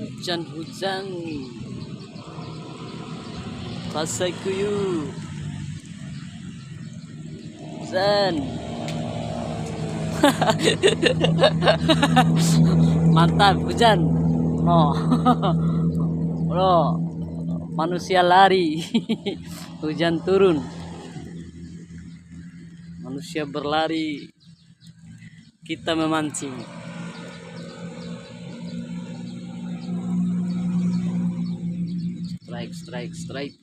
Hujan-hujan basah kuyup. Hujan. Mantap hujan. No. No. Manusia lari. Hujan turun. Manusia berlari. Kita memancing. Strike, strike, strike.